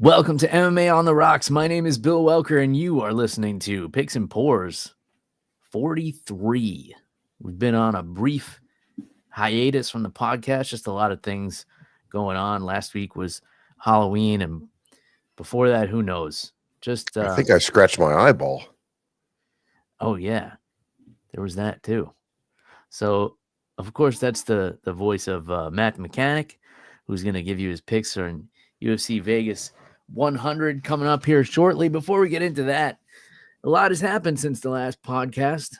Welcome to MMA on the Rocks. My name is Bill Welker, and you are listening to Picks and Pours 43. We've been on a brief hiatus from the podcast, just a lot of things going on. Last week was Halloween, and before that, who knows? I think I scratched my eyeball. Oh, yeah. There was that, too. So, of course, that's the voice of Matt the Mechanic, who's going to give you his picks on UFC Vegas 100 coming up here shortly. Before we get into that, a lot has happened since the last podcast.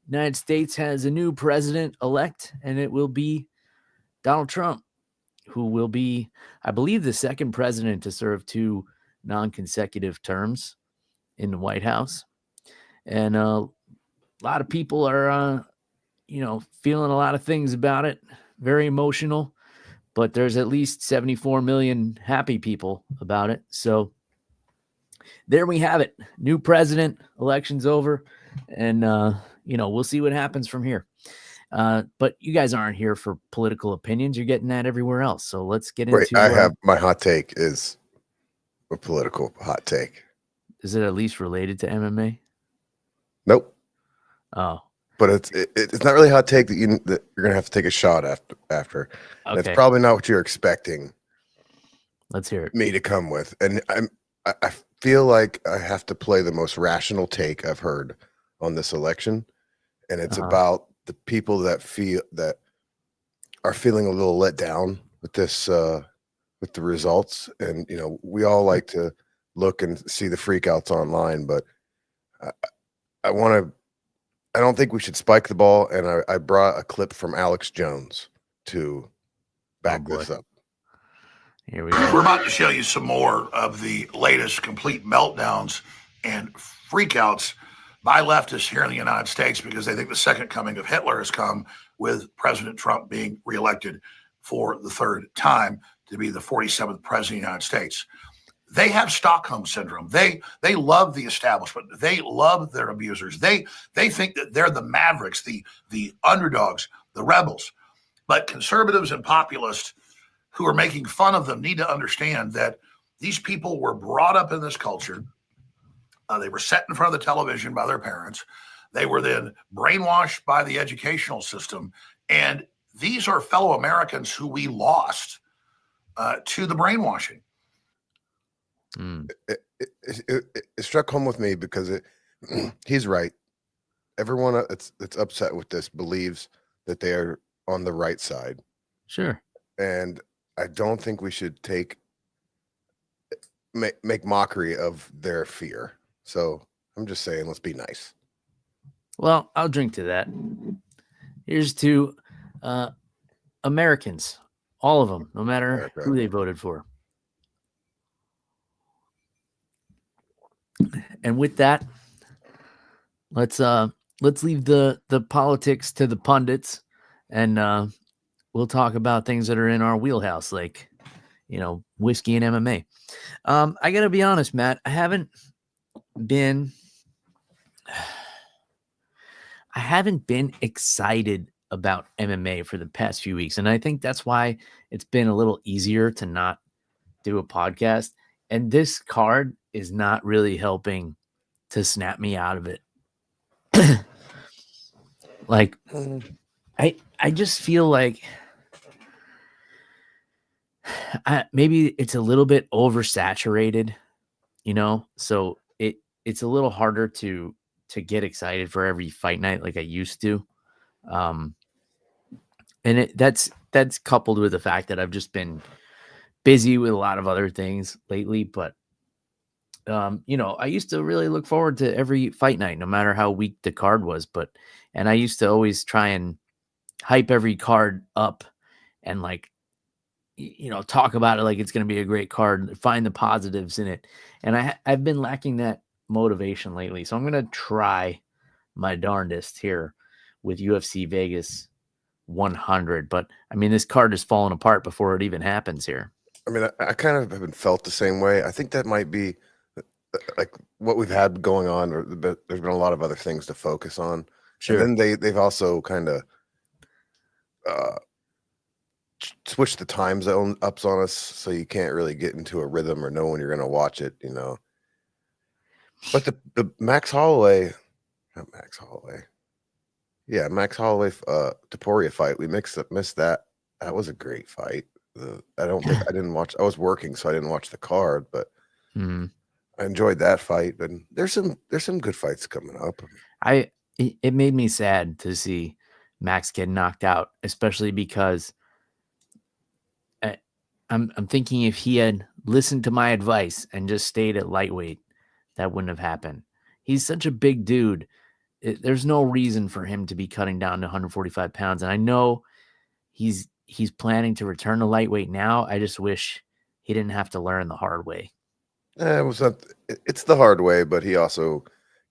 United States has a new president-elect, and it will be Donald Trump, who will be, I believe, the second president to serve 2 non-consecutive terms in the White House. And a lot of people are, feeling a lot of things about it. Very emotional. But there's at least 74 million happy people about it. So there we have it. New president, election's over, and we'll see what happens from here. But you guys aren't here for political opinions. You're getting that everywhere else. So let's get into. I have my hot take is a political hot take. Is it at least related to MMA? Nope. Oh. But it's not really a hot take that you're gonna have to take a shot after. Okay. It's probably not what you're expecting. Let's hear it. Me to come with, and I feel like I have to play the most rational take I've heard on this election, and it's about the people that are feeling a little let down with this with the results. And we all like to look and see the freakouts online, but I don't think we should spike the ball, and I brought a clip from Alex Jones to back this up. Here we go. We're about to show you some more of the latest complete meltdowns and freakouts by leftists here in the United States, because they think the second coming of Hitler has come with President Trump being reelected for the third time to be the 47th president of the United States. They have Stockholm syndrome. They love the establishment. They love their abusers. They think that they're the mavericks, the underdogs, the rebels. But conservatives and populists who are making fun of them need to understand that these people were brought up in this culture. They were set in front of the television by their parents. They were then brainwashed by the educational system. And these are fellow Americans who we lost to the brainwashing. It struck home with me because he's right. Everyone that's upset with this believes that they are on the right side. Sure. And I don't think we should make mockery of their fear. So I'm just saying, let's be nice. Well, I'll drink to that. Here's to Americans, all of them, no matter who they voted for. And with that, let's leave the politics to the pundits, and we'll talk about things that are in our wheelhouse, like whiskey and MMA. I gotta be honest, Matt, I haven't been excited about MMA for the past few weeks, and I think that's why it's been a little easier to not do a podcast. And this card is not really helping to snap me out of it. Like, I just feel like maybe it's a little bit oversaturated, so it's a little harder to get excited for every fight night like I used to. And that's coupled with the fact that I've just been busy with a lot of other things lately, but I used to really look forward to every fight night, no matter how weak the card was. And I used to always try and hype every card up and talk about it like it's going to be a great card, find the positives in it. And I've been lacking that motivation lately. So I'm going to try my darndest here with UFC Vegas 100. But I mean, this card is falling apart before it even happens here. I mean, I kind of haven't felt the same way. I think that might be like what we've had going on, or there's been a lot of other things to focus on. Sure. And then they've also kind of switch the time zone ups on us, so you can't really get into a rhythm or know when you're going to watch it, But the Max Holloway, not Max Holloway, yeah, Max Holloway Taporia fight, we missed that. That was a great fight. I don't think I didn't watch. I was working, so I didn't watch the card, but I enjoyed that fight. And there's some good fights coming up. It made me sad to see Max get knocked out, especially because I'm thinking if he had listened to my advice and just stayed at lightweight, that wouldn't have happened. He's such a big dude. There's no reason for him to be cutting down to 145 pounds. And I know he's planning to return to lightweight now. I just wish he didn't have to learn the hard way. It's the hard way, but he also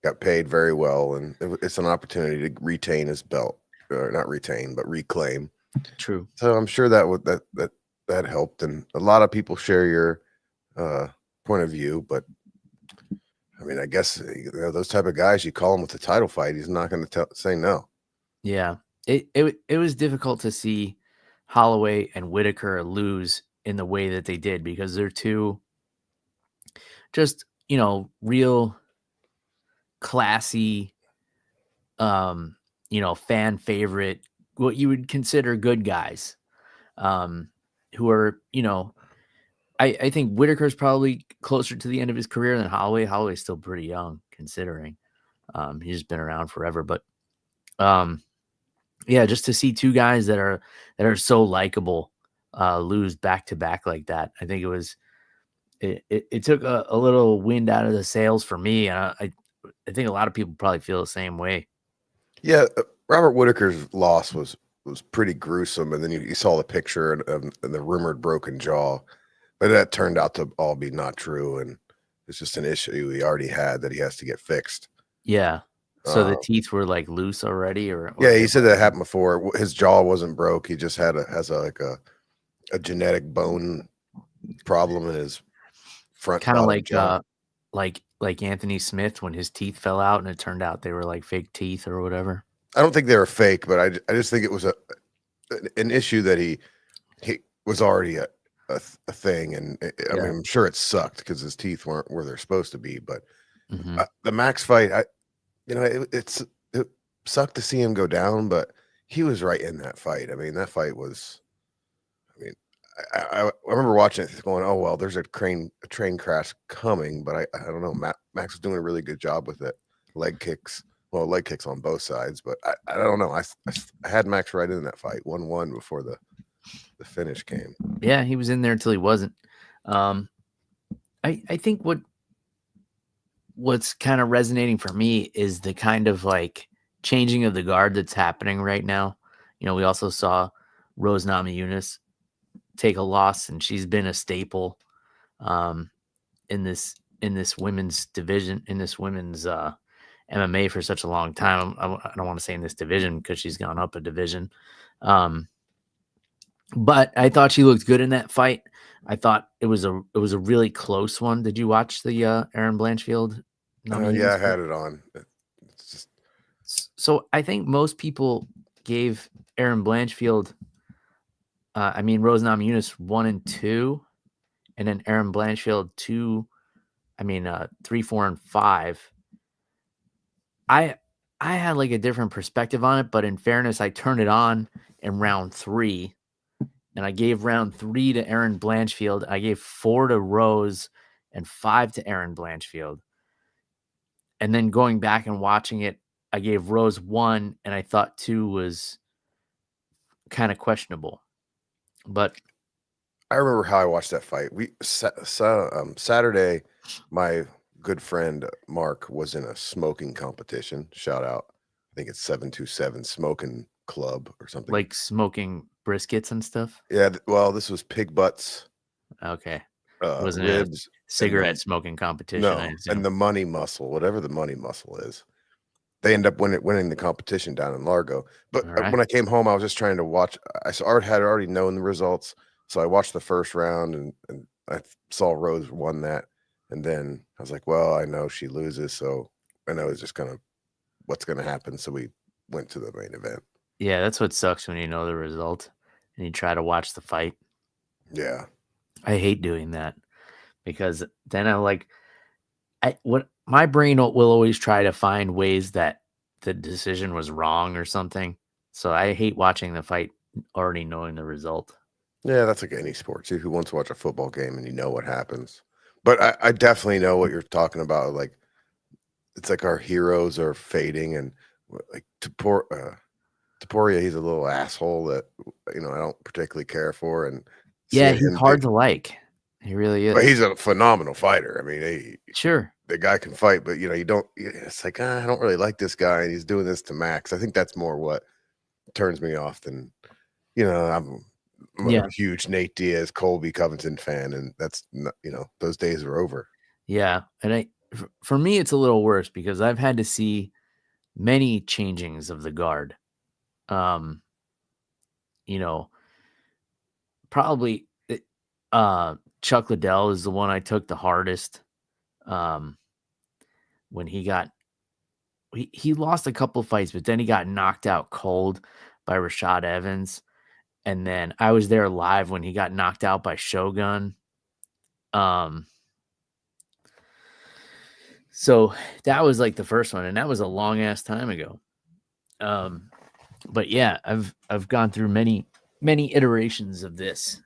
got paid very well, and it's an opportunity to retain his belt, or not retain, but reclaim. True. So I'm sure that helped, and a lot of people share your point of view. But I mean, I guess those type of guys, you call him with the title fight, he's not going to say no. Yeah, it was difficult to see Holloway and Whitaker lose in the way that they did, because they're two just, real classy, fan favorite, what you would consider good guys, who are, I think Whitaker's probably closer to the end of his career than Holloway. Holloway's still pretty young considering, he's just been around forever, but, yeah, just to see two guys that are so likable, lose back to back like that. I think it took a little wind out of the sails for me. And I think a lot of people probably feel the same way. Yeah, Robert Whitaker's loss was pretty gruesome, and then you saw the picture of the rumored broken jaw, but that turned out to all be not true, and it's just an issue he already had that he has to get fixed. Yeah. So the teeth were like loose already, or yeah, he said that happened before. His jaw wasn't broke. He just has a genetic bone problem in his front kind of bottom jaw. like Anthony Smith when his teeth fell out and it turned out they were like fake teeth or whatever. I don't think they were fake, but I just think it was an issue that he was already a thing, and I mean, I'm sure it sucked because his teeth weren't where they're supposed to be. But the Max fight, it sucked to see him go down, but he was right in that fight. I mean, that fight was. I mean, I remember watching it going, oh well, there's a train crash coming, but I don't know. Max was doing a really good job with it. Leg kicks on both sides, but I don't know. I had Max right in that fight, 1-1 before the finish came. Yeah, he was in there until he wasn't. I think what's kind of resonating for me is the kind of like changing of the guard that's happening right now. We also saw Rose Namajunas take a loss, and she's been a staple in this women's division, in this women's MMA for such a long time. I don't want to say in this division because she's gone up a division. But I thought she looked good in that fight. I thought it was a really close one. Did you watch the Erin Blanchfield? Yeah, I had it on. So I think most people gave Erin Blanchfield, Rose Namajunas 1 and 2, and then Erin Blanchfield 3, 4, and 5. I had like a different perspective on it, but in fairness, I turned it on in round 3, and I gave round 3 to Erin Blanchfield. I gave 4 to Rose and 5 to Erin Blanchfield. And then going back and watching it, I gave Rose 1, and I thought 2 was kind of questionable. But I remember how I watched that fight. Saturday, my good friend Mark was in a smoking competition. Shout out. I think it's 727 Smoking Club or something. Like smoking briskets and stuff? Yeah, well, this was pig butts. Okay. Wasn't ribs, a cigarette smoking competition? No, and the money muscle, whatever the money muscle is. They end up winning the competition down in Largo. But when I came home, I was just trying to watch. Had already known the results, so I watched the first round, and I saw Rose won that. And then I was like, well, I know she loses, so I know it's just what's going to happen. So we went to the main event. Yeah, that's what sucks when you know the result. and you try to watch the fight. Yeah. I hate doing that because then my brain will always try to find ways that the decision was wrong or something. So I hate watching the fight already knowing the result. Yeah, that's like any sport too. Who wants to watch a football game and you know what happens? But I definitely know what you're talking about. Like, it's like our heroes are fading, and like Taporia, he's a little asshole that I don't particularly care for, and Yeah, seeing he's him hard to like. He really but is. he's a phenomenal fighter. I mean, Sure. the guy can fight, but you don't. It's like I don't really like this guy, and he's doing this to Max. I think that's more what turns me off than I'm Yeah. a huge Nate Diaz, Colby Covington fan, and that's not, those days are over. Yeah, and for me, it's a little worse because I've had to see many changings of the guard. Um, probably Chuck Liddell is the one I took the hardest. When he lost a couple of fights, but then he got knocked out cold by Rashad Evans, and then I was there live when he got knocked out by Shogun. So that was like the first one, and that was a long ass time ago. But yeah, I've gone through many iterations of this.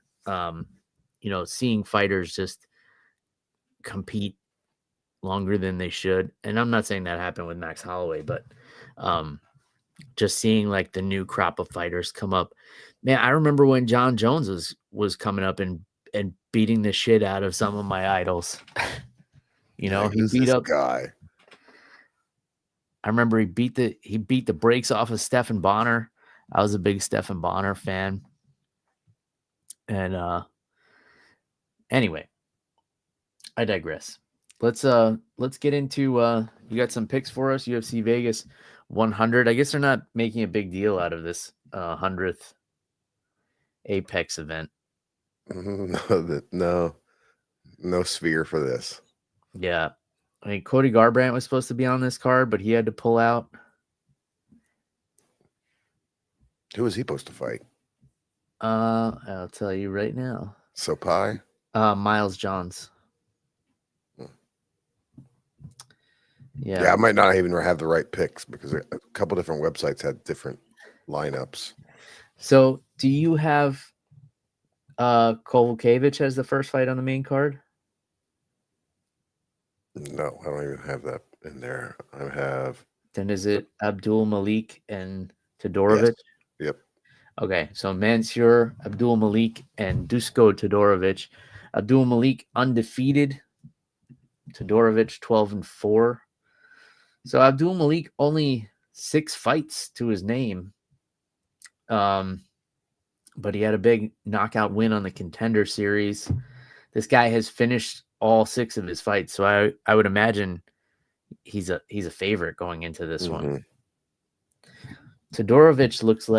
Seeing fighters just compete longer than they should, and I'm not saying that happened with Max Holloway, but just seeing like the new crop of fighters come up. Man, I remember when John Jones was coming up and beating the shit out of some of my idols. He Who's beat this up guy. I remember he beat the brakes off of Stephan Bonner. I was a big Stephan Bonner fan. And anyway, I digress. Let's get into you got some picks for us, UFC Vegas 100. I guess they're not making a big deal out of this 100th Apex event. No sphere for this. Yeah. I mean, Cody Garbrandt was supposed to be on this card, but he had to pull out. Who was he supposed to fight? I'll tell you right now. Sopai? Miles Johns. Yeah, I might not even have the right picks because a couple different websites had different lineups. So, do you have Kovalevich as the first fight on the main card? No, I don't even have that in there. I have. Then is it Abdul Malik and Todorovic? Yes. Yep. Okay, so Mansour, Abdul Malik, and Dusko Todorovic. Abdul Malik undefeated. Todorovic 12-4. So Abdul Malik only 6 fights to his name. But he had a big knockout win on the Contender Series. This guy has finished all 6 of his fights, so I would imagine he's a favorite going into this one. Todorovic looks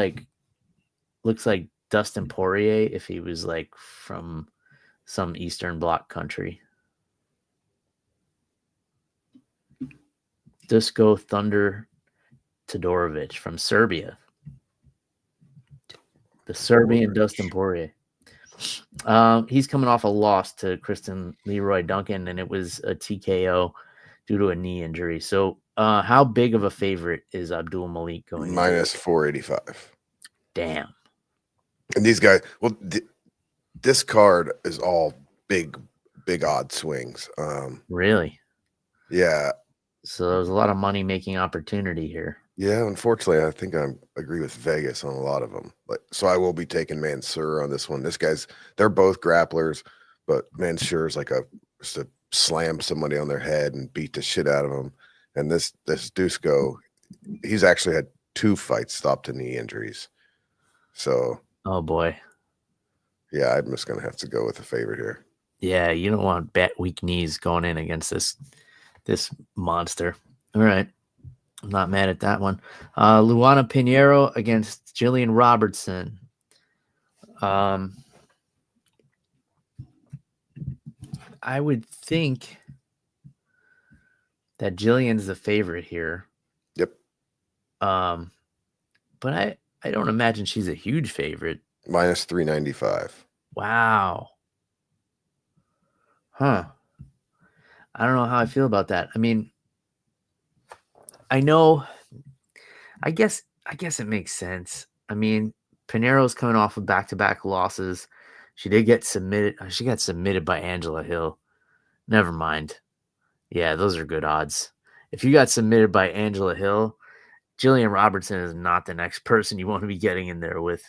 like Dustin Poirier if he was like from some Eastern Bloc country. Dusko Thunder Todorovic from Serbia. The Serbian Dustin Poirier. He's coming off a loss to Kristen Leroy Duncan, and it was a TKO due to a knee injury. So how big of a favorite is Abdul Malik going? Minus 485. Damn. And these guys, well, this card is all big odd swings. Really? Yeah. So there's a lot of money making opportunity here. Yeah, unfortunately, I think I agree with Vegas on a lot of them. So I will be taking Mansour on this one. They're both grapplers, but Mansour's like just to slam somebody on their head and beat the shit out of them. And this Dusko, he's actually had 2 fights stopped to knee injuries. So, oh boy, yeah, I'm just gonna have to go with the favorite here. Yeah, you don't want weak knees going in against this monster. All right. I'm not mad at that one. Luana Pinheiro against Jillian Robertson. I would think that Jillian's the favorite here. Yep. But I don't imagine she's a huge favorite. Minus 395. Wow. Huh. I don't know how I feel about that. I mean, I know. I guess it makes sense. I mean, Pinero's coming off of back-to-back losses. She did get submitted. She got submitted by Angela Hill. Never mind. Yeah, those are good odds. If you got submitted by Angela Hill, Jillian Robertson is not the next person you want to be getting in there with.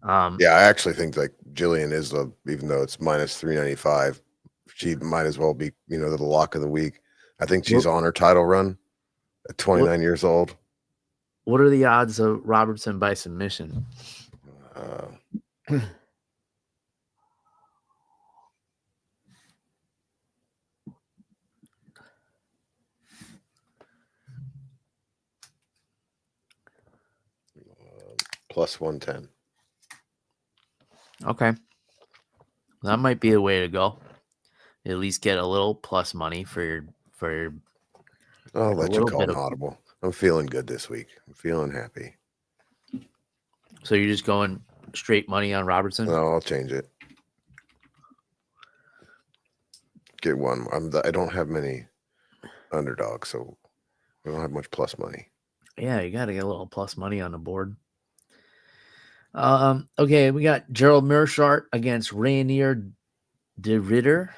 Yeah, I actually think like Jillian is even though it's minus 395, she might as well be, the lock of the week. I think she's on her title run at 29 years old. What are the odds of Robertson by submission? Plus 110. Okay. That might be the way to go. At least get a little plus money for your I'll let you little call bit an of- audible. I'm feeling good this week. I'm feeling happy. So you're just going straight money on Robertson? No, I'll change it. Get one. I don't have many underdogs, so we don't have much plus money. Yeah, you got to get a little plus money on the board. Okay, we got Gerald Meerschaert against Rainier de Ritter.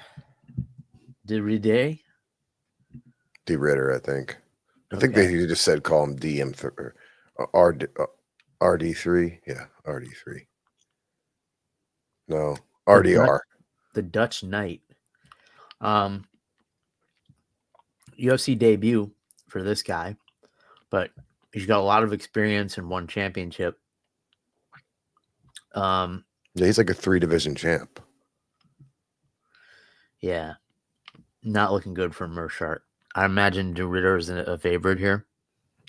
De Ride. D Ritter, I think. I think they just said call him DM3 or RD3. Yeah, RD3. No, RDR. The Dutch Knight. UFC debut for this guy, but he's got a lot of experience and won championship. Yeah, he's like a 3-division champ. Yeah, not looking good for Meerschaert. I imagine De Ritter is a favorite here.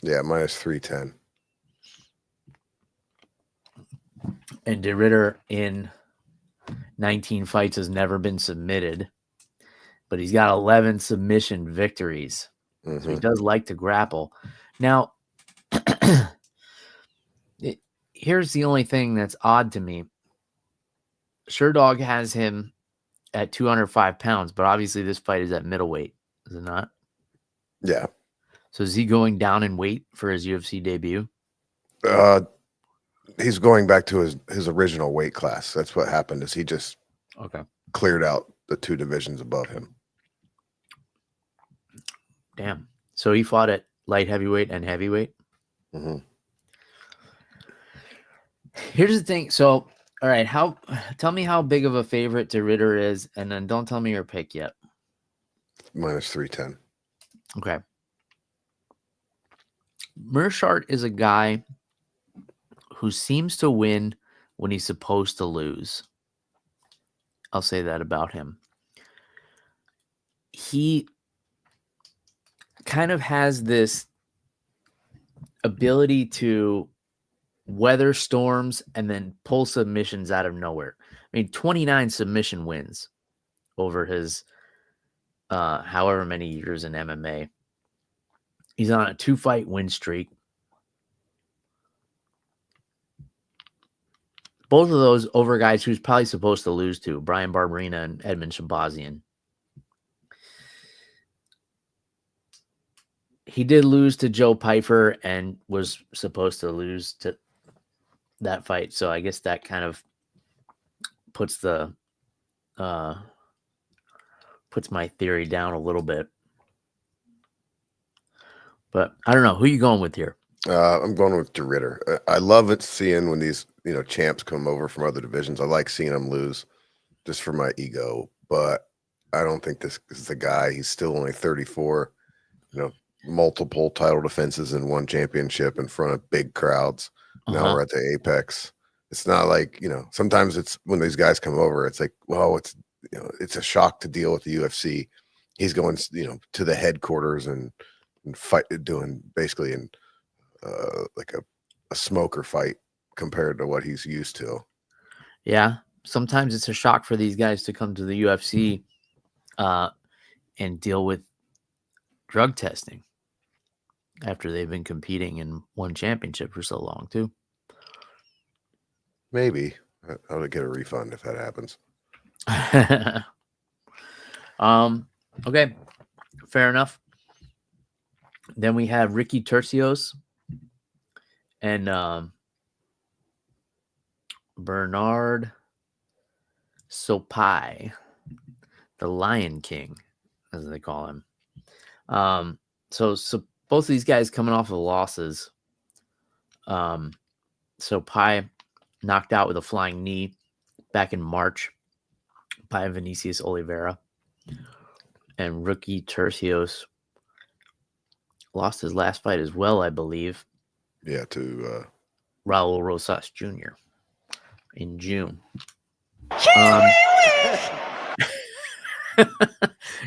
Yeah, minus 310. And De Ritter in 19 fights has never been submitted, but he's got 11 submission victories. So he does like to grapple. Now, here's the only thing that's odd to me. Sherdog has him at 205 pounds, but obviously this fight is at middleweight, is it not? Yeah. So is he going down in weight for his UFC debut? He's going back to his original weight class. That's what happened. Is he just cleared out the 2 divisions above him? Damn. So he fought at light heavyweight and heavyweight. Mm-hmm. Here's the thing. So, all right, tell me how big of a favorite De Ritter is, and then don't tell me your pick yet. Minus 310. Okay. Meerschaert is a guy who seems to win when he's supposed to lose. I'll say that about him. He kind of has this ability to weather storms and then pull submissions out of nowhere. I mean, 29 submission wins over his however many years in MMA. He's on a 2-fight win streak. Both of those over guys who's probably supposed to lose to, Brian Barberina and Edmund Shabazian. He did lose to Joe Pyfer and was supposed to lose to that fight. So I guess that kind of puts my theory down a little bit. But I don't know. Who are you going with here? I'm going with De Ritter. I love it seeing when these champs come over from other divisions. I like seeing them lose just for my ego, but I don't think this is the guy. He's still only 34. Multiple title defenses and 1 championship in front of big crowds. Now we're at the apex. It's not like, sometimes it's when these guys come over, it's like, well, it's a shock to deal with the UFC. He's going, to the headquarters and fight, doing basically in like a smoker fight compared to what he's used to. Yeah. Sometimes it's a shock for these guys to come to the UFC and deal with drug testing after they've been competing and won championship for so long too. Maybe I would get a refund if that happens. Okay, fair enough. Then we have Ricky Tercios and Bernard Sopai, the Lion King, as they call him. So both of these guys coming off of losses. Sopai knocked out with a flying knee back in March by Vinicius Oliveira. And Ricky Tercios lost his last fight as well, I believe. Yeah, to Raul Rosas Jr. in June.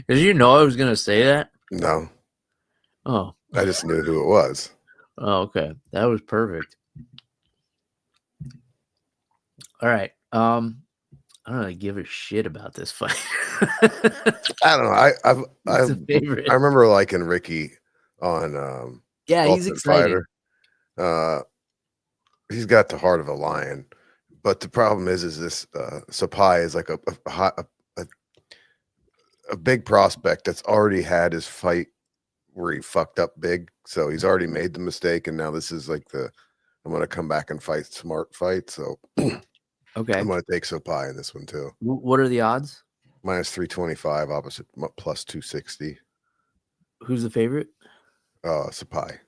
Did you know I was going to say that? no. Oh. I just knew who it was. Oh, okay. That was perfect. All right. I don't really give a shit about this fight. I don't know. It's a favorite. I remember liking Ricky on Yeah, he's Ultimate exciting. Fighter. He's got the heart of a lion, but the problem is this Sapai is like a big prospect that's already had his fight where he fucked up big, so he's already made the mistake, and now this is like I'm gonna come back and fight smart fight. So Okay. I'm gonna take Sapai in this one too. What are the odds? Minus 325, opposite plus 260. Who's the favorite? Sapai.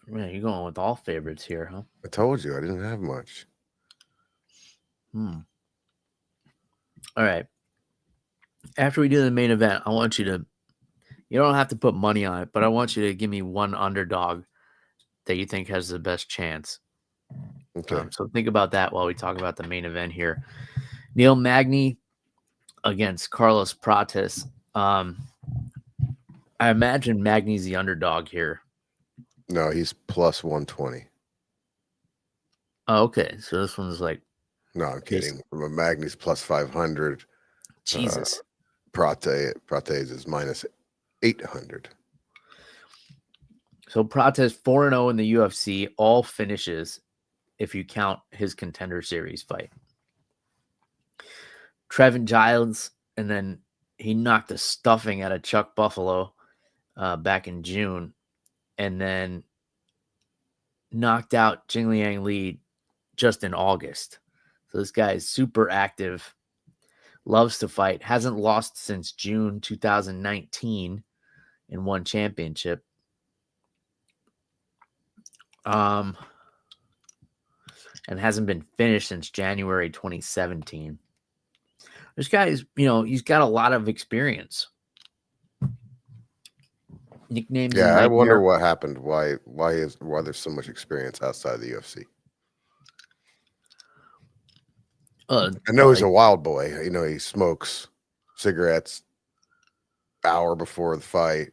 Man, you're going with all favorites here, huh? I told you I didn't have much. All right. After we do the main event, I want you to, you don't have to put money on it, but I want you to give me one underdog that you think has the best chance. Okay. So think about that while we talk about the main event here. Neil Magny against Carlos Prates. I imagine Magny's the underdog here. No, he's plus 120. Oh, okay. So this one's like, no, I'm kidding. From a Magny's plus 500. Jesus. Prates is minus 800. So Prates 4-0 in the UFC, all finishes if you count his Contender Series fight. Trevin Giles, and then he knocked the stuffing out of Chuck Buffalo back in June, and then knocked out Jingliang Li just in August. So this guy is super active, loves to fight, hasn't lost since June 2019 in one championship. And hasn't been finished since January 2017. This guy is, he's got a lot of experience. Nicknames. Yeah, I wonder what happened. Why there's so much experience outside of the UFC. I know he's a wild boy. He smokes cigarettes hour before the fight.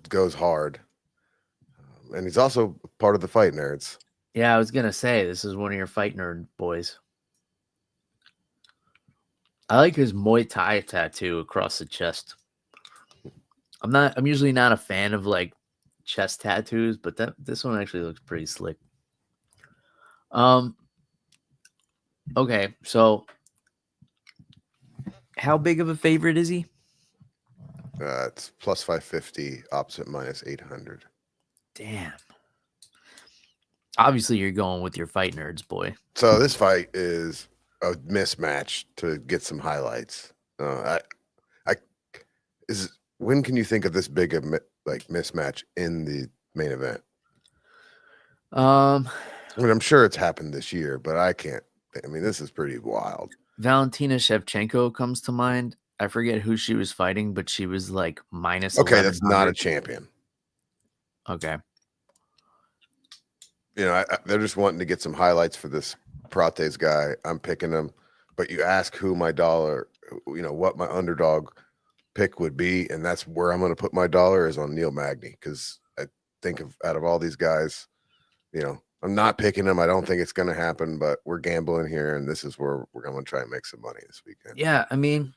Goes hard. And he's also part of the Fight Nerds. Yeah, I was going to say, this is one of your Fight Nerd boys. I like his Muay Thai tattoo across the chest. I'm usually not a fan of like chest tattoos, but this one actually looks pretty slick. Okay, so how big of a favorite is he? It's plus 550, opposite minus 800. Damn. Obviously, you're going with your Fight Nerds, boy. So this fight is a mismatch to get some highlights. When can you think of this big of mismatch in the main event? I mean, I'm sure it's happened this year, but I can't. I mean, this is pretty wild. Valentina Shevchenko comes to mind. I forget who she was fighting, but she was like minus. Okay, that's not a champion. Okay. They're just wanting to get some highlights for this Prates guy. I'm picking him, but you ask who my dollar, what my underdog pick would be, and that's where I'm going to put my dollar is on Neil Magny, because I think out of all these guys, I'm not picking him. I don't think it's going to happen, but we're gambling here, and this is where we're going to try and make some money this weekend. Yeah, I mean,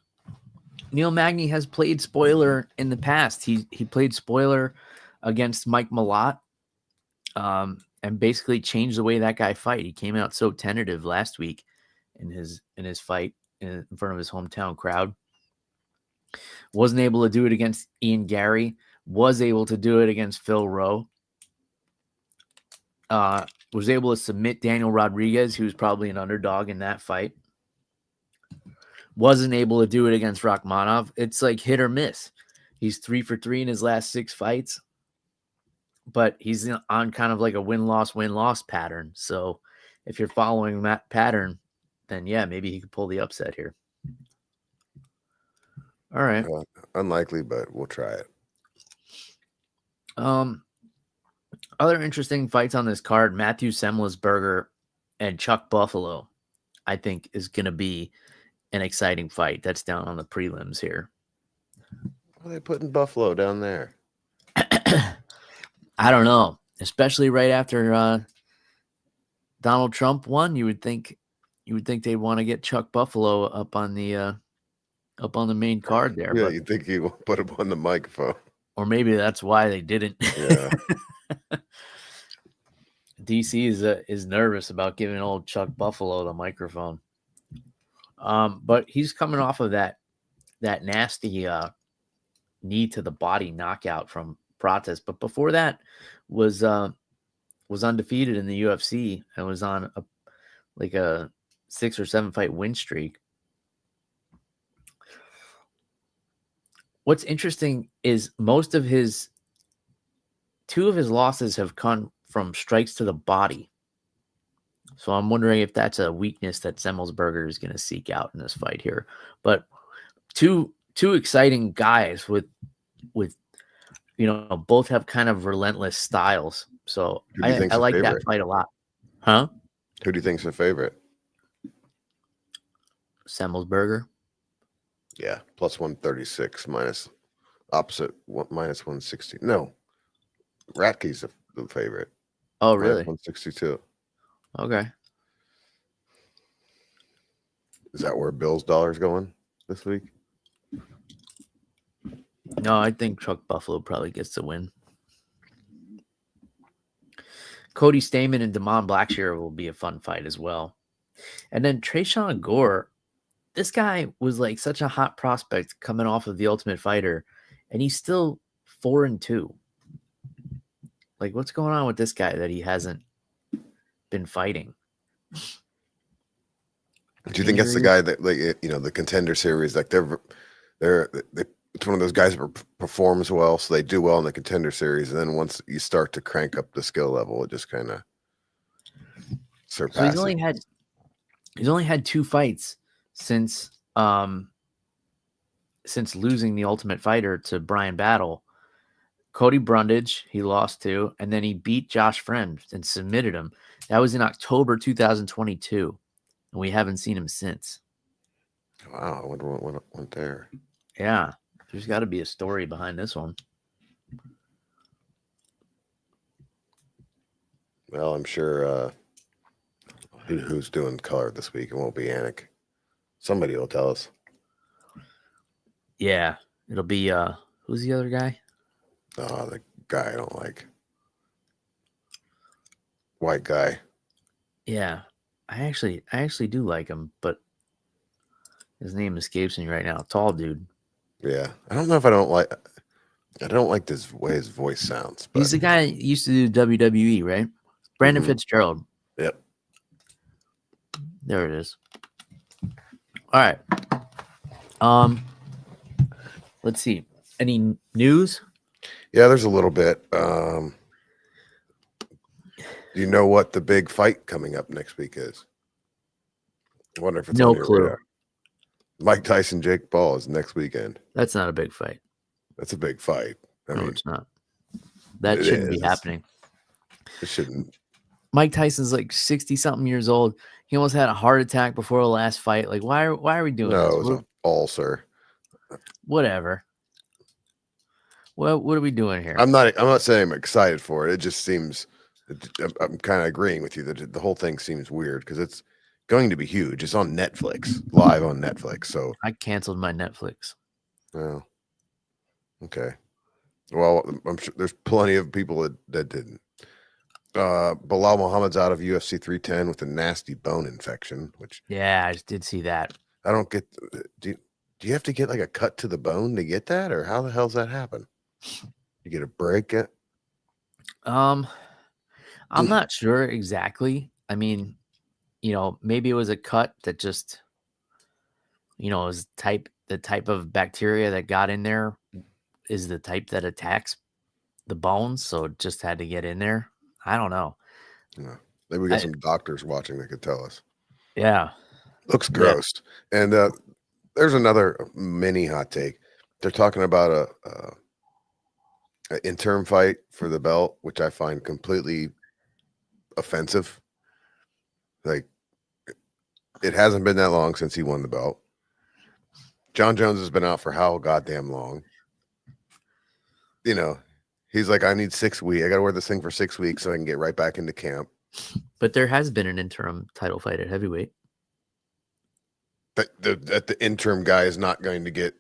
Neil Magny has played spoiler in the past. He played spoiler against Mike Malott, and and basically changed the way that guy fight. He came out so tentative last week in his fight in front of his hometown crowd. Wasn't able to do it against Ian Gary. Was able to do it against Phil Rowe. Was able to submit Daniel Rodriguez, who was probably an underdog in that fight. Wasn't able to do it against Rakhmonov. It's like hit or miss. He's 3 for 3 in his last 6 fights, but he's on kind of like a win-loss pattern. So if you're following that pattern, then yeah, maybe he could pull the upset here. All right. Unlikely, but we'll try it. Other interesting fights on this card, Matthew Semelsberger and Chuck Buffalo, I think is going to be an exciting fight. That's down on the prelims here. Why are they putting Buffalo down there? I don't know, especially right after Donald Trump won. You would think they'd want to get Chuck Buffalo up on the main card there. Yeah, but, you think he will put him on the microphone, or maybe that's why they didn't. Yeah. DC is nervous about giving old Chuck Buffalo the microphone. But he's coming off of that nasty knee to the body knockout from Prates. But before that was undefeated in the UFC and was on a 6 or 7 fight win streak. What's interesting is most of two of his losses have come from strikes to the body. So I'm wondering if that's a weakness that Semelsberger is going to seek out in this fight here. But two exciting guys with both have kind of relentless styles. So I like that fight a lot. Huh? Who do you think's the favorite? Semelsberger. Yeah, plus 136 minus opposite minus 160. No, Ratke's the favorite. Oh, really? 162. Okay. Is that where Bill's dollar's going this week? No, I think Chuck Buffalo probably gets the win. Cody Stamann and Damon Blackshear will be a fun fight as well. And then Tresean Gore, this guy was like such a hot prospect coming off of The Ultimate Fighter, and he's still 4-2. Like, what's going on with this guy that he hasn't been fighting? Do you think that's the guy that, like, the Contender Series, like it's one of those guys that performs well, so they do well in the Contender Series, and then once you start to crank up the skill level, it just kind of surpasses. So he's only had 2 fights since losing The Ultimate Fighter to Brian Battle. Cody Brundage, he lost to, and then he beat Josh Friend and submitted him. That was in October 2022, and we haven't seen him since. Wow, I wonder what went there. Yeah, there's got to be a story behind this one. Well, I'm sure who's doing color this week. It won't be Anik. Somebody will tell us. Yeah, it'll be who's the other guy? Oh, the guy I don't like. White guy. Yeah, I actually do like him, but his name escapes me right now. Tall dude. Yeah, I don't know if I don't like this way his voice sounds. But... He's the guy that used to do WWE, right? Brandon Fitzgerald. Yep. There it is. All right. Let's see. Any news? Yeah, there's a little bit. Do you know what the big fight coming up next week is? I wonder if it's no on your clue. radar. Mike Tyson, Jake Paul is next weekend. That's not a big fight. That's a big fight. I mean, it's not. That shouldn't be happening. It shouldn't. Mike Tyson's like 60-something years old. He almost had a heart attack before the last fight. Like, why are we doing this? No, it was an ulcer. Whatever. What are we doing here? I'm not saying I'm excited for it. It just seems. I'm kind of agreeing with you that the whole thing seems weird because it's going to be huge. It's on Netflix, live on Netflix. So I canceled my Netflix. Oh, okay. Well, I'm sure there's plenty of people that didn't. Bilal Muhammad's out of UFC 310 with a nasty bone infection, which Yeah, I just did see that. I don't get. Do you have to get like a cut to the bone to get that, or how the hell's that happen? You get a break it? I'm not sure exactly. I mean, maybe it was a cut that just, is the type of bacteria that got in there is the type that attacks the bones, so it just had to get in there. I don't know. Yeah. Maybe we got some doctors watching that could tell us. Yeah. Looks Yeah. gross. And there's another mini hot take. They're talking about an interim fight for the belt, which I find completely offensive. Like, it hasn't been that long since he won the belt. John Jones has been out for how goddamn long? He's like, I need 6 weeks. I got to wear this thing for 6 weeks so I can get right back into camp. But there has been an interim title fight at heavyweight. But the interim guy is not going to get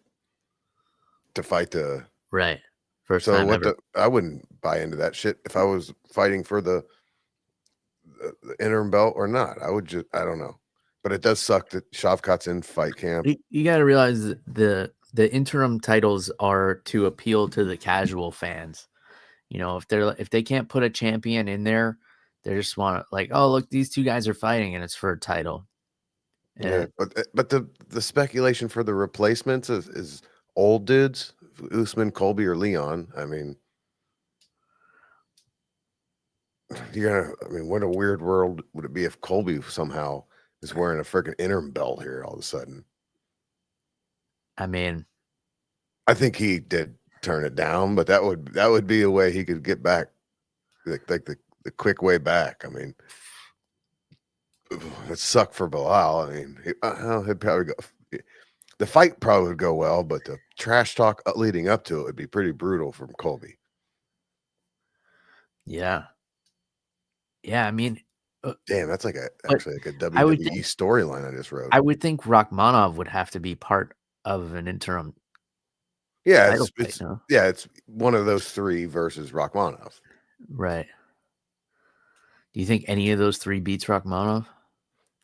to fight the right first time ever. I wouldn't buy into that shit if I was fighting for the interim belt or not. I don't know. But it does suck that Shavkat's in fight camp. You got to realize that the interim titles are to appeal to the casual fans. If they can't put a champion in there, they just want to like, oh, look, these two guys are fighting and it's for a title. Yeah, but the speculation for the replacements is old dudes, Usman, Colby, or Leon. I mean, what a weird world would it be if Colby somehow is wearing a freaking interim belt here all of a sudden? I mean, I think he did turn it down, but that would be a way he could get back, like the quick way back. I mean, it sucked for Bilal. I mean, he'd probably go. The fight probably would go well, but the trash talk leading up to it would be pretty brutal from Colby. Yeah. I mean, damn, that's actually like a WWE storyline I just wrote. I would think Rachmanov would have to be part of an interim. Yeah, it's one of those three versus Rachmanov. Right. Do you think any of those three beats Rachmanov?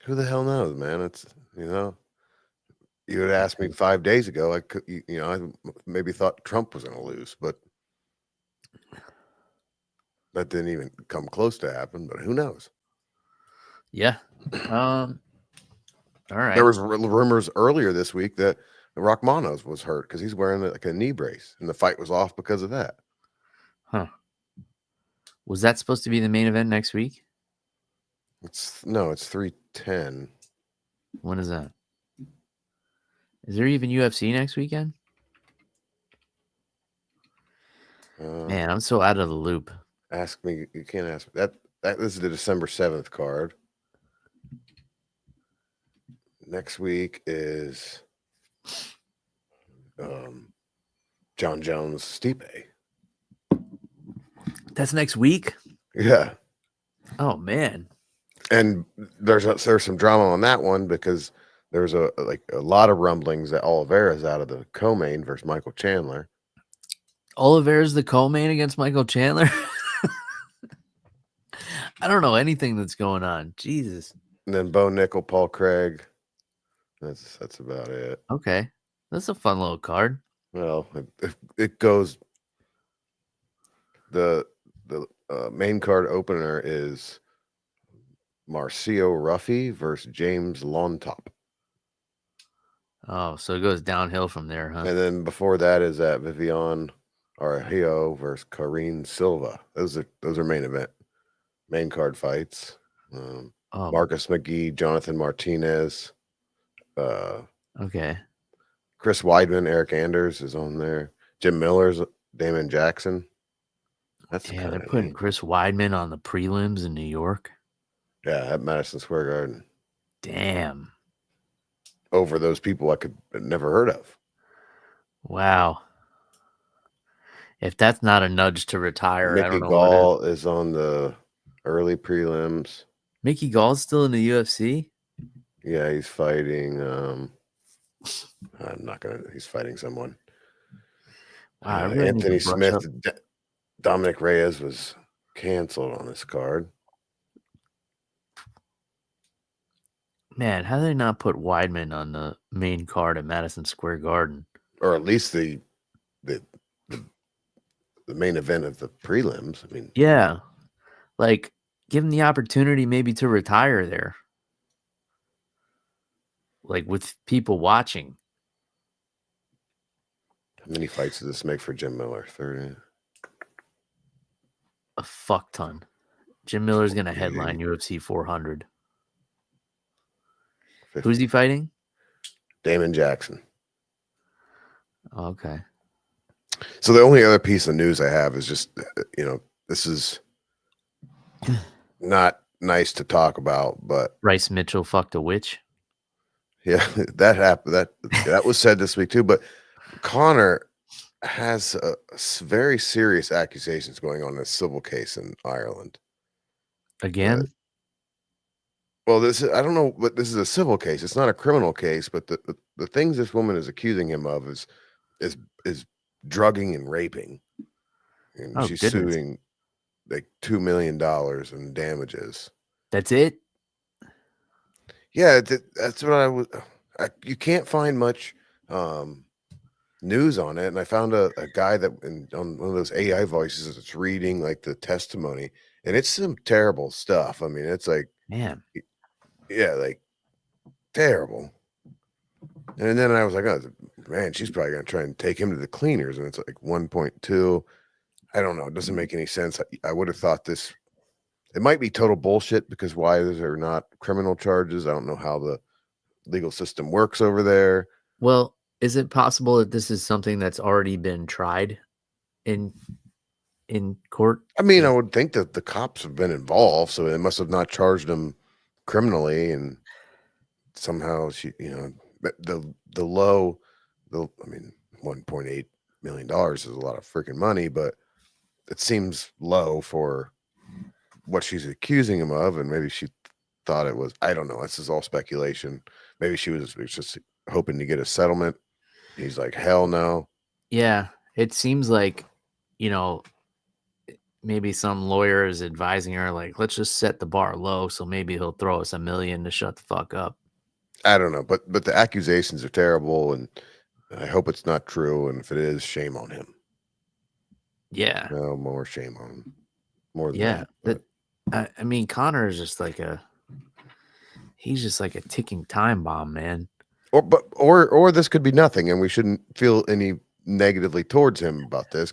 Who the hell knows, man? It's you had asked me 5 days ago. I could, I maybe thought Trump was going to lose, but that didn't even come close to happen. But who knows? Yeah. All right. There was rumors earlier this week that Rachmanov was hurt because he's wearing like a knee brace, and the fight was off because of that. Huh. Was that supposed to be the main event next week? It's 310. When is that? Is there even UFC next weekend? Man, I'm so out of the loop. Ask me. You can't ask me. This is the December 7th card. Next week is John Jones Stipe. That's next week? Yeah. Oh man. And there's some drama on that one because there's a lot of rumblings that Oliveira's out of the co-main versus Michael Chandler. Oliveira's the co-main against Michael Chandler? I don't know anything that's going on. Jesus. And then Bo Nickel, Paul Craig. That's about it. Okay. That's a fun little card. Well, it goes. The main card opener is Marcio Ruffy versus James Lontop. Oh, so it goes downhill from there, huh? And then before that is that Vivian Araujo versus Karine Silva. Those are main card fights. Marcus McGee, Jonathan Martinez. Okay. Chris Weidman, Eric Anders is on there. Jim Miller's Damon Jackson. They're putting Chris Weidman on the prelims in New York. Yeah, at Madison Square Garden. Damn. Over those people I could never heard of. Wow. If that's not a nudge to retire, Mickey I don't know. Gall is on the early prelims. Mickey Gall's still in the UFC? Yeah, he's fighting. He's fighting someone. Wow, Anthony Smith. Dominic Reyes was canceled on this card. Man, how did they not put Weidman on the main card at Madison Square Garden? Or at least the main event of the prelims. I mean, yeah, like give him the opportunity maybe to retire there, like with people watching. how many fights does this make for Jim Miller? 30. A fuck ton. Jim Miller's gonna headline UFC 400. 50. Who's he fighting? Damon Jackson. Okay. So the only other piece of news I have is just, this is not nice to talk about, but Bryce Mitchell fucked a witch. yeah, that happened. That was said this week too. But Connor has very serious accusations going on in a civil case in Ireland. Again? Well, I don't know, but this is a civil case. It's not a criminal case, but the things this woman is accusing him of is drugging and raping. And she's suing like $2 million in damages. That's it? Yeah, that's what I was. You can't find much news on it, and I found a guy that on one of those AI voices that's reading like the testimony, and it's some terrible stuff. I mean, it's like, man, yeah, like terrible. And then I was like, oh man, she's probably gonna try and take him to the cleaners, and it's like 1.2. I don't know. It doesn't make any sense. I would have thought this. It might be total bullshit because why there not criminal charges? I don't know how the legal system works over there. Well, is it possible that this is something that's already been tried in court? I mean, I would think that the cops have been involved, so they must have not charged him criminally, and somehow she, the low, I mean, $1.8 million is a lot of freaking money, but it seems low for what she's accusing him of, and maybe she thought it was. I don't know. This is all speculation. Maybe she was just hoping to get a settlement. He's like, hell no. Yeah, it seems like, maybe some lawyer is advising her, like, let's just set the bar low, so maybe he'll throw us $1 million to shut the fuck up. I don't know, but the accusations are terrible, and I hope it's not true. And if it is, shame on him. Yeah. No more shame on him. More than yeah. that. I mean, Connor is just like he's just like a ticking time bomb, man. Or this could be nothing, and we shouldn't feel any negatively towards him about this.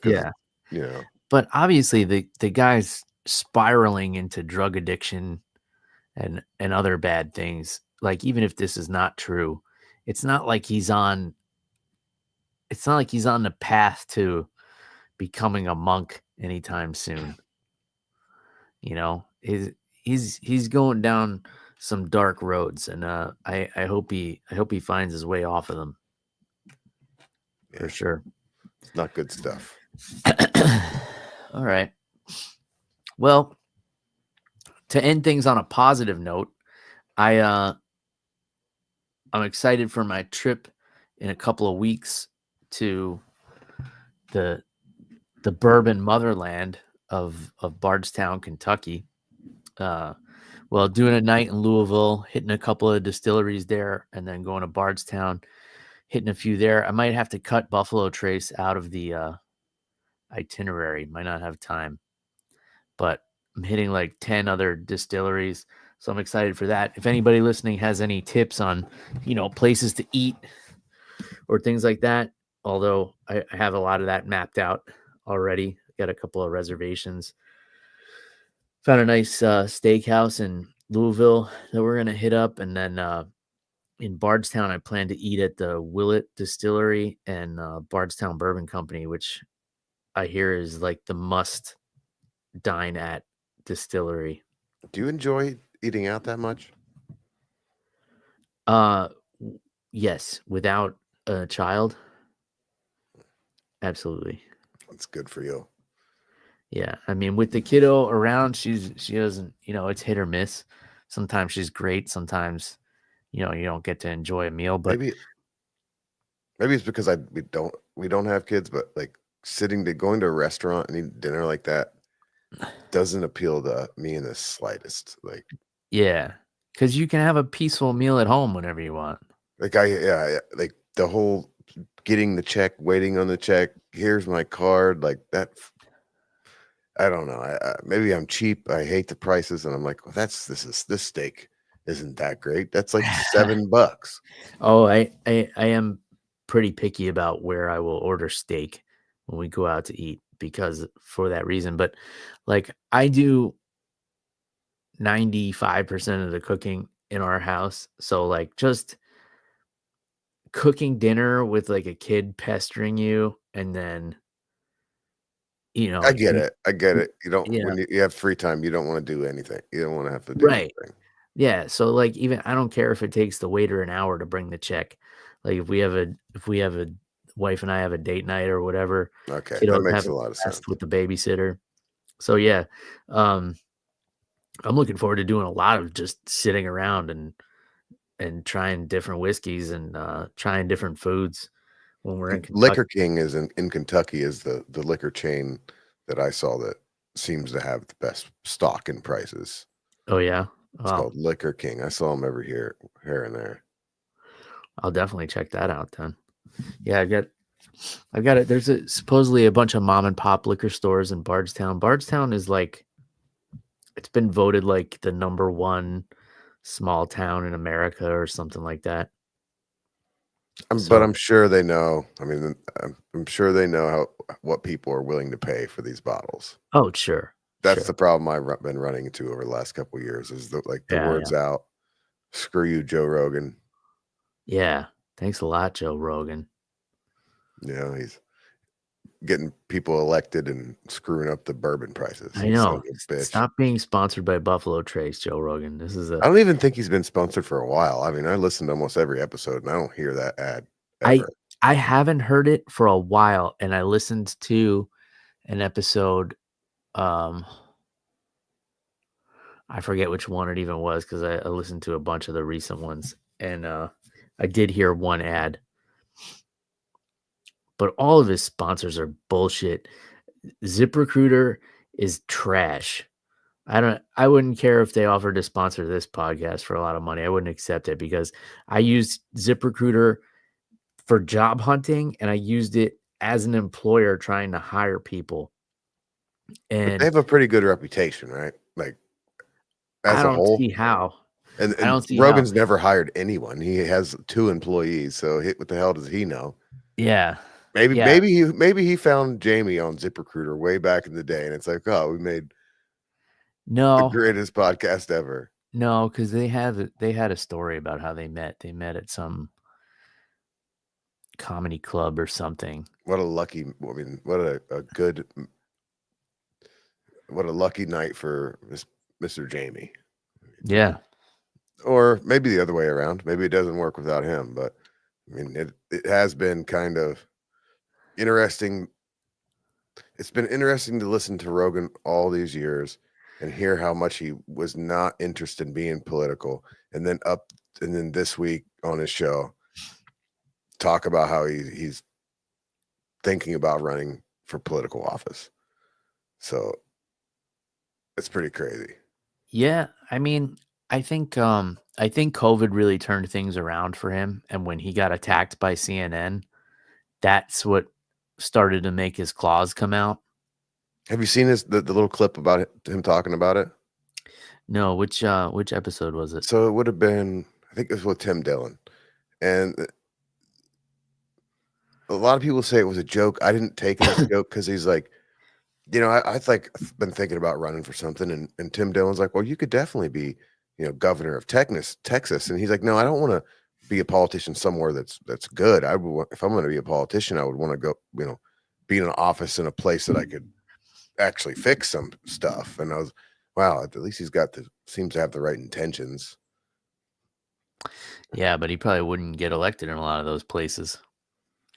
Yeah. But obviously the guy's spiraling into drug addiction and other bad things. Like, even if this is not true, it's not like he's on the path to becoming a monk anytime soon. He's going down some dark roads, and I hope he finds his way off of them. Yeah, for sure. It's not good stuff. All right. Well, to end things on a positive note, I'm excited for my trip in a couple of weeks to the bourbon motherland of Bardstown, Kentucky. Doing a night in Louisville, hitting a couple of distilleries there, and then going to Bardstown, hitting a few there. I might have to cut Buffalo Trace out of the itinerary. Might not have time, but I'm hitting like 10 other distilleries. So I'm excited for that. If anybody listening has any tips on, places to eat or things like that, although I have a lot of that mapped out already. Got a couple of reservations. Found a nice steakhouse in Louisville that we're going to hit up. And then in Bardstown, I plan to eat at the Willett Distillery and Bardstown Bourbon Company, which I hear is like the must dine at distillery. Do you enjoy eating out that much? Yes, without a child. Absolutely. That's good for you. Yeah, I mean, with the kiddo around, she doesn't, it's hit or miss. Sometimes she's great. Sometimes, you don't get to enjoy a meal. But maybe it's because we don't have kids, but like going to a restaurant and eating dinner like that, doesn't appeal to me in the slightest. Yeah, because you can have a peaceful meal at home whenever you want. Like the whole getting the check, waiting on the check. Here's my card, like that. I don't know. Maybe I'm cheap. I hate the prices, and I'm like, well, this steak isn't that great. That's like $7. Oh, I am pretty picky about where I will order steak when we go out to eat because for that reason. But like I do 95% of the cooking in our house. So like just cooking dinner with like a kid pestering you and then I get you it. I get it. You don't yeah, when you have free time, you don't want to do anything. You don't want to have to do right. anything. Yeah, so, like, even I don't care if it takes the waiter an hour to bring the check. Like, if we have a wife and I have a date night or whatever, Okay, that kiddos have makes a a lot of blast sense. with the babysitter. So, yeah, um, I'm looking forward to doing a lot of just sitting around and trying different whiskeys and, trying different foods when we're in Kentucky. Liquor King is in Kentucky is the liquor chain that I saw that seems to have the best stock and prices. Oh, yeah? It's Well, called Liquor King. I saw them every here and there. I'll definitely check that out then. Yeah, I've got it. There's supposedly a bunch of mom and pop liquor stores in Bardstown. Bardstown is like it's been voted like the number one small town in America or something like that. But So, I'm sure they know. I mean, I'm sure they know what people are willing to pay for these bottles. oh, sure, That's the sure. problem I've been running into over the last couple of years. Is the Yeah, yeah, word's out. Screw you, Joe Rogan. yeah. Thanks a lot, Joe Rogan. You know he's getting people elected and screwing up the bourbon prices. I Son know. of a bitch. Stop being sponsored by Buffalo Trace, Joe Rogan. This is a I don't even think he's been sponsored for a while. I mean, I listen to almost every episode, and I don't hear that ad I ever. I haven't heard it for a while, and I listened to an episode. Um, I forget which one it even was because I listened to a bunch of the recent ones, and I did hear one ad, but all of his sponsors are bullshit. ZipRecruiter is trash. I wouldn't care if they offered to sponsor this podcast for a lot of money. I wouldn't accept it because I used ZipRecruiter for job hunting and I used it as an employer trying to hire people. But they And have a pretty good reputation, right? Like I as a don't whole. see how. I And don't see how. Rogan's never hired anyone. He has 2 employees, so what the hell does he know? Yeah. Maybe Yeah. maybe he found Jamie on ZipRecruiter way back in the day, and it's like, oh, we made the No. greatest podcast ever. No, because they had a story about how they met. They met at some comedy club or something. What a lucky, I mean, what a lucky night for Mr. Jamie. Yeah. Or maybe the other way around. Maybe it doesn't work without him, but I mean, it has been kind of interesting. It's been interesting to listen to Rogan all these years and hear how much he was not interested in being political, and then this week on his show talk about how he's thinking about running for political office. So it's pretty crazy. Yeah. I think COVID really turned things around for him. And when he got attacked by CNN, that's what started to make his claws come out. Have you seen the little clip about him talking about it? No, which episode was it? So it would have been, I think it was with Tim Dillon, and a lot of people say it was a joke. I didn't take it as a joke because he's like, I've been thinking about running for something, and Tim Dillon's like, well, you could definitely be, governor of Texas, and he's like, no, I don't want to be a politician somewhere that's good. If I'm going to be a politician, I would want to go, be in an office in a place that I could actually fix some stuff. And I was, wow, at least seems to have the right intentions. Yeah, but he probably wouldn't get elected in a lot of those places.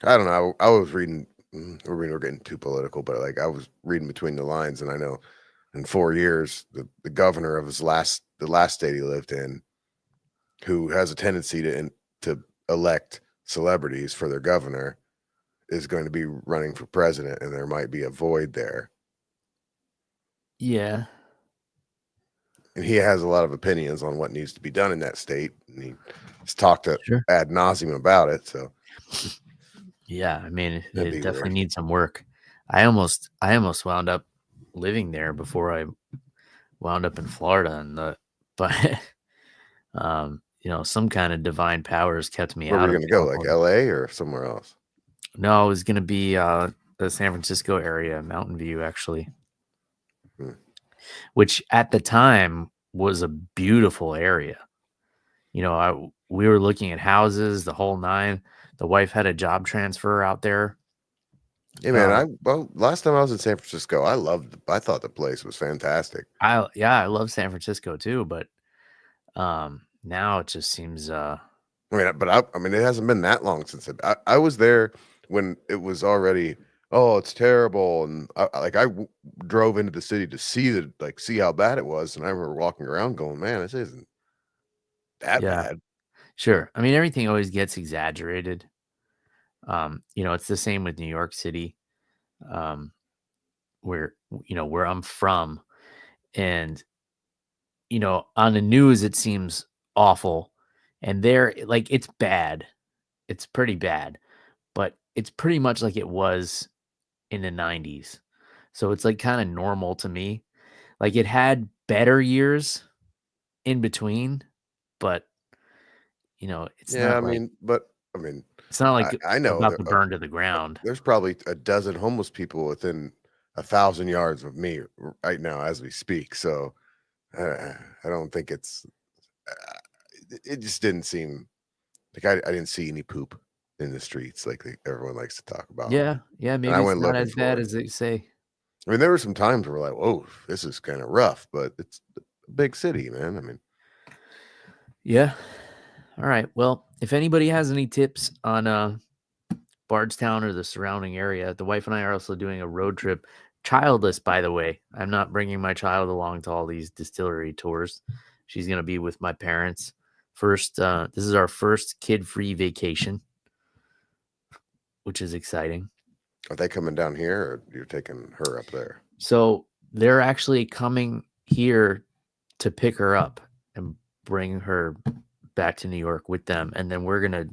I don't know. I was reading. We're getting too political, but like I was reading between the lines, and I know in 4 years, the governor of the last state he lived in, who has a tendency to elect celebrities for their governor, is going to be running for president, and there might be a void there. Yeah. And he has a lot of opinions on what needs to be done in that state, and he's talked Sure. ad nauseum about it. So Yeah, I mean, that'd it be definitely weird. needs some work. I almost wound up living there before I wound up in Florida, but some kind of divine powers kept me Where were out you of going to go? Like California. L.A. or somewhere else? No, it was gonna be the San Francisco area, Mountain View, actually, Hmm. which at the time was a beautiful area. We were looking at houses, the whole nine. The wife had a job transfer out there. Hey man, last time I was in San Francisco, I thought the place was fantastic. I love San Francisco too, but now it just seems I mean, it hasn't been that long since I was there when it was already. Oh, it's terrible, and drove into the city to see how bad it was, and I remember walking around going, "Man, this isn't that yeah, bad." sure. I mean, everything always gets exaggerated. It's the same with New York City, um, where I'm from, and on the news it seems awful, and there, like, it's bad. It's pretty bad, but it's pretty much like it was in the 90s. So it's like kind of normal to me. Like, it had better years in between, but it's Yeah, not like I mean, it's not I like I know about to burn to the ground. there's probably a dozen homeless people within 1,000 yards of me right now as we speak. So I don't think it just didn't seem like I didn't see any poop in the streets like everyone likes to talk about. Yeah, And I maybe it's went not looking as bad for it. as they say. I mean, there were some times where we're like, "Whoa, this is kind of rough," but it's a big city, man. I mean, Yeah. All right. Well, if anybody has any tips on Bardstown or the surrounding area, the wife and I are also doing a road trip. Childless, by the way. I'm not bringing my child along to all these distillery tours. She's going to be with my parents. This is our first kid-free vacation, which is exciting. are they coming down here, or you're taking her up there? So they're actually coming here to pick her up and bring her back to New York with them. And then we're going to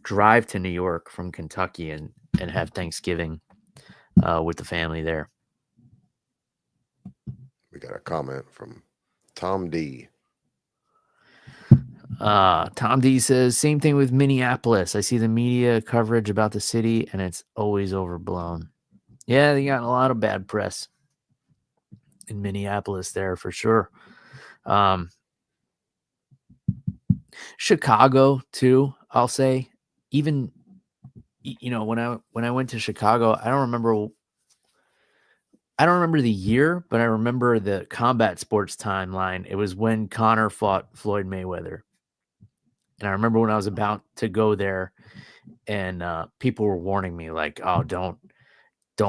drive to New York from Kentucky and have Thanksgiving with the family there. We got a comment from Tom D. Tom D says, same thing with Minneapolis. I see the media coverage about the city and it's always overblown. Yeah, they got a lot of bad press in Minneapolis there for sure. Chicago too, I'll say. Even when I went to Chicago, I don't remember the year, but I remember the combat sports timeline. It was when Conor fought Floyd Mayweather. And I remember when I was about to go there and people were warning me like, "Oh, don't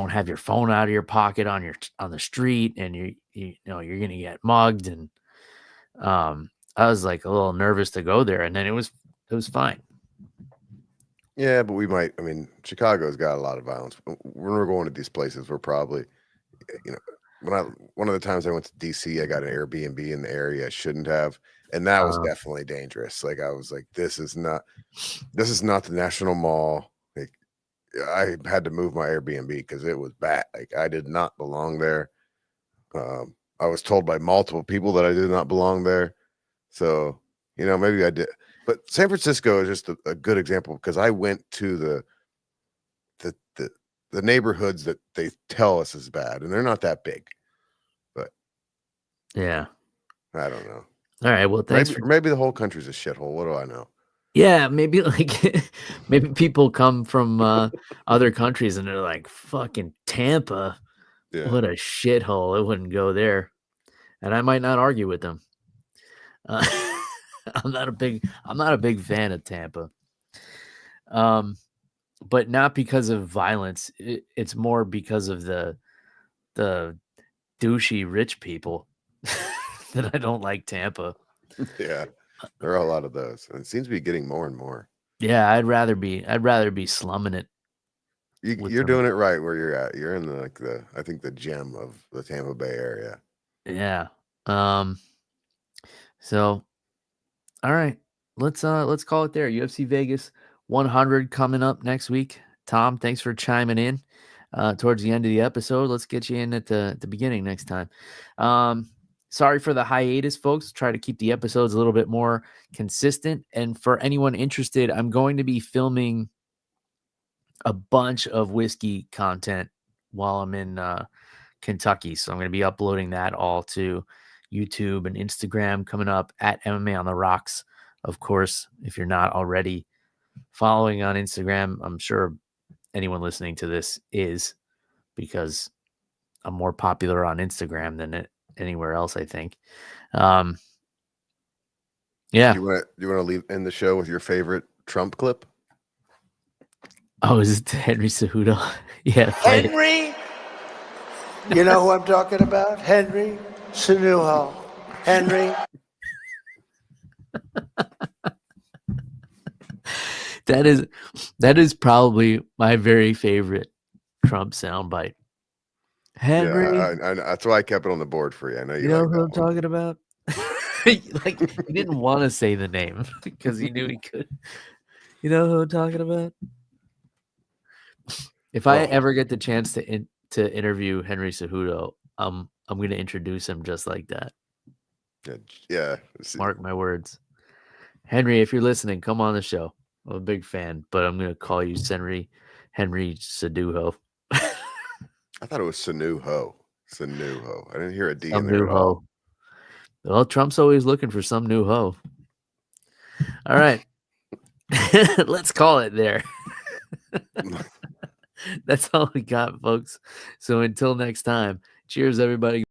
have your phone out of your pocket on the street and you're going to get mugged." And I was like a little nervous to go there, and then it was fine. Yeah, but I mean, Chicago's got a lot of violence. When we're going to these places, we're probably, one of the times I went to DC, I got an Airbnb in the area I shouldn't have. And that was definitely dangerous. Like, I was like, this is not the National Mall. Like, I had to move my Airbnb because it was bad. Like, I did not belong there. I was told by multiple people that I did not belong there. So, maybe I did. But San Francisco is just a good example because I went to the neighborhoods that they tell us is bad, and they're not that big. But Yeah. I don't know. All right. Well, thanks Maybe the whole country's a shithole. What do I know? Yeah, maybe maybe people come from other countries and they're like, fucking Tampa, Yeah. what a shithole. I wouldn't go there. And I might not argue with them. Uh, I'm not a big fan of Tampa. But not because of violence. It's more because of the douchey rich people that I don't like Tampa. Yeah. There are a lot of those. And it seems to be getting more and more. Yeah, I'd rather be slumming it. You're doing it right where you're at. You're in I think the gem of the Tampa Bay area. Yeah. So all right. Let's call it there. UFC Vegas 100 coming up next week. Tom, thanks for chiming in towards the end of the episode. Let's get you in at the beginning next time. Sorry for the hiatus, folks. Try to keep the episodes a little bit more consistent. And for anyone interested, I'm going to be filming a bunch of whiskey content while I'm in Kentucky. So I'm going to be uploading that all to YouTube and Instagram coming up at MMA on the Rocks. Of course, if you're not already following on Instagram, I'm sure anyone listening to this is, because I'm more popular on Instagram than anywhere else, I think. Yeah. Do you want to leave end the show with your favorite Trump clip? Oh, is it Henry Cejudo? Yeah. Henry, you know who I'm talking about? Henry Cejudo. Henry. That is probably my very favorite Trump soundbite. Henry, Yeah, that's why I kept it on the board for you. I know you know like who I'm that one. talking about? Like, he didn't want to say the name because he knew he could. You know who I'm talking about? If I ever get the chance to interview Henry Cejudo, I'm going to introduce him just like that. Yeah. Mark my words. Henry, if you're listening, come on the show. I'm a big fan, but I'm going to call you Henry Cejudo. I thought it was Sanuho. Sanuho. I didn't hear a D Some in there new at all. hoe. Well, Trump's always looking for some new hoe. All right. Let's call it there. That's all we got, folks. So until next time, cheers, everybody.